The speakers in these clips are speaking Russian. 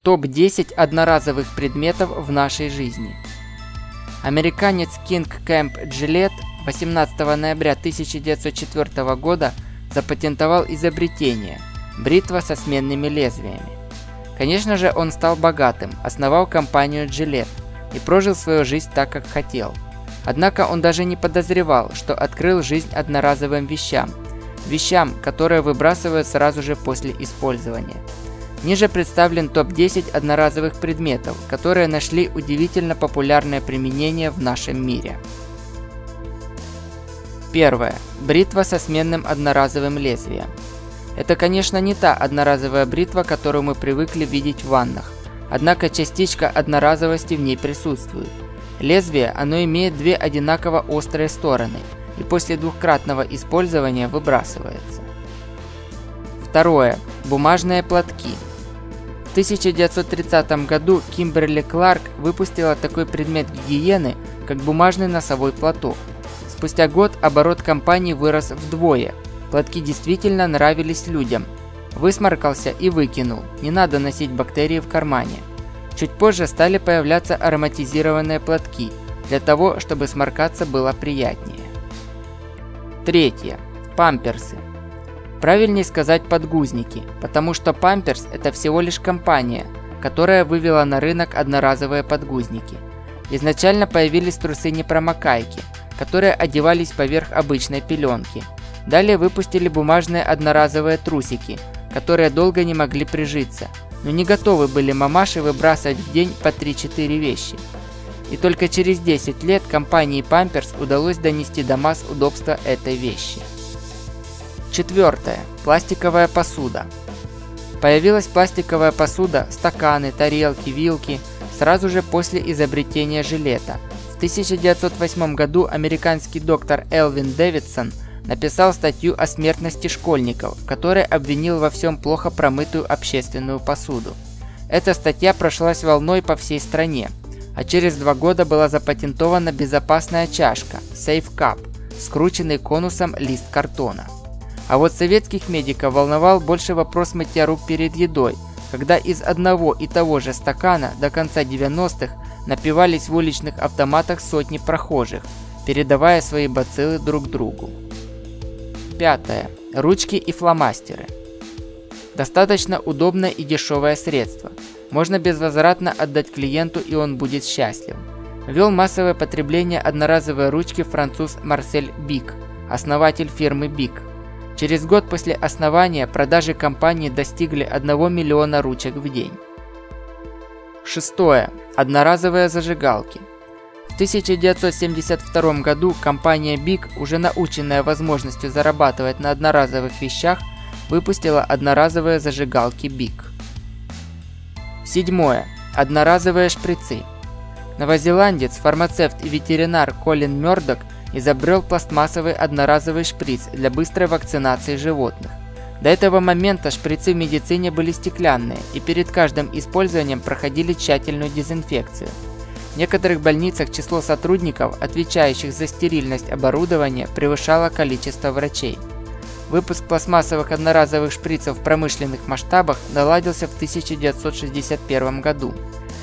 Топ-10 одноразовых предметов в нашей жизни. Американец Кинг Кэмп Джилет 18 ноября 1904 года запатентовал изобретение – бритва со сменными лезвиями. Конечно же, он стал богатым, основал компанию Gillette и прожил свою жизнь так, как хотел. Однако он даже не подозревал, что открыл жизнь одноразовым вещам, которые выбрасывают сразу же после использования. Ниже представлен топ-10 одноразовых предметов, которые нашли удивительно популярное применение в нашем мире. Первое. Бритва со сменным одноразовым лезвием. Это, конечно, не та одноразовая бритва, которую мы привыкли видеть в ваннах, однако частичка одноразовости в ней присутствует. Лезвие, оно имеет две одинаково острые стороны и после двукратного использования выбрасывается. Второе. Бумажные платки. В 1930 году Кимберли Кларк выпустила такой предмет гигиены, как бумажный носовой платок. Спустя год оборот компании вырос вдвое. Платки действительно нравились людям. Высморкался и выкинул, не надо носить бактерии в кармане. Чуть позже стали появляться ароматизированные платки, для того, чтобы сморкаться было приятнее. Третье. Памперсы. Правильнее сказать подгузники, потому что Памперс – это всего лишь компания, которая вывела на рынок одноразовые подгузники. Изначально появились трусы-непромокайки, которые одевались поверх обычной пеленки. Далее выпустили бумажные одноразовые трусики, которые долго не могли прижиться, но не готовы были мамаши выбрасывать в день по 3-4 вещи. И только через 10 лет компании Pampers удалось донести до масс удобства этой вещи. Четвертое. Пластиковая посуда. Появилась пластиковая посуда, стаканы, тарелки, вилки сразу же после изобретения жилета. В 1908 году американский доктор Элвин Дэвидсон написал статью о смертности школьников, в которой обвинил во всем плохо промытую общественную посуду. Эта статья прошлась волной по всей стране, а через 2 года была запатентована безопасная чашка Safe Cup, скрученный конусом лист картона. А вот советских медиков волновал больше вопрос мытья рук перед едой, когда из одного и того же стакана до конца 90-х напивались в уличных автоматах сотни прохожих, передавая свои бациллы друг другу. Пятое. Ручки и фломастеры. Достаточно удобное и дешевое средство. Можно безвозвратно отдать клиенту, и он будет счастлив. Ввел массовое потребление одноразовой ручки француз Марсель Бик, основатель фирмы Бик. Через год после основания продажи компании достигли 1 миллиона ручек в день. Шестое. Одноразовые зажигалки. В 1972 году компания Бик, уже наученная возможностью зарабатывать на одноразовых вещах, выпустила одноразовые зажигалки Бик. Седьмое. Одноразовые шприцы. Новозеландец, фармацевт и ветеринар Колин Мёрдок изобрел пластмассовый одноразовый шприц для быстрой вакцинации животных. До этого момента шприцы в медицине были стеклянные и перед каждым использованием проходили тщательную дезинфекцию. В некоторых больницах число сотрудников, отвечающих за стерильность оборудования, превышало количество врачей. Выпуск пластмассовых одноразовых шприцев в промышленных масштабах наладился в 1961 году.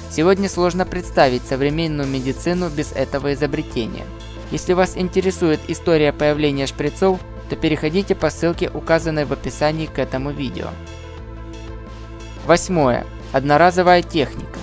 Сегодня сложно представить современную медицину без этого изобретения. Если вас интересует история появления шприцов, то переходите по ссылке, указанной в описании к этому видео. Восьмое. Одноразовая техника.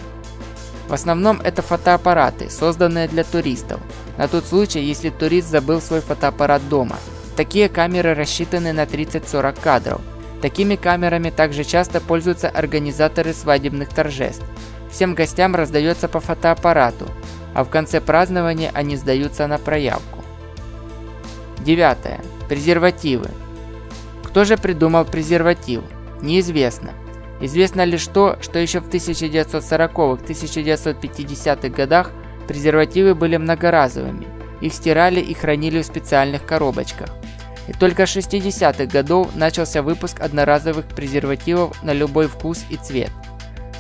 В основном это фотоаппараты, созданные для туристов, на тот случай, если турист забыл свой фотоаппарат дома. Такие камеры рассчитаны на 30-40 кадров. Такими камерами также часто пользуются организаторы свадебных торжеств. Всем гостям раздается по фотоаппарату, а в конце празднования они сдаются на проявку. Девятое. Презервативы. Кто же придумал презерватив? Неизвестно. Известно лишь то, что еще в 1940-1950-х годах презервативы были многоразовыми. Их стирали и хранили в специальных коробочках. И только с 60-х годов начался выпуск одноразовых презервативов на любой вкус и цвет.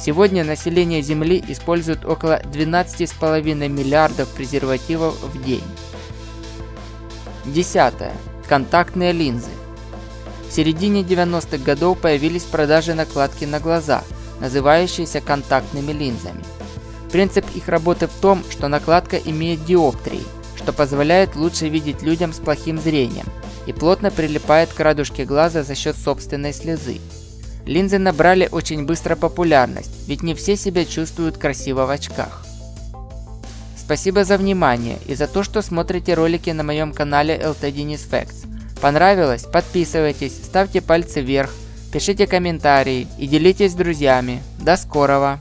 Сегодня население Земли использует около 12,5 миллиардов презервативов в день. Десятое. Контактные линзы. В середине 90-х годов появились в продаже накладки на глаза, называющиеся контактными линзами. Принцип их работы в том, что накладка имеет диоптрии, что позволяет лучше видеть людям с плохим зрением, и плотно прилипает к радужке глаза за счет собственной слезы. Линзы набрали очень быстро популярность, ведь не все себя чувствуют красиво в очках. Спасибо за внимание и за то, что смотрите ролики на моем канале LT Denis Facts. Понравилось? Подписывайтесь, ставьте пальцы вверх, пишите комментарии и делитесь с друзьями. До скорого!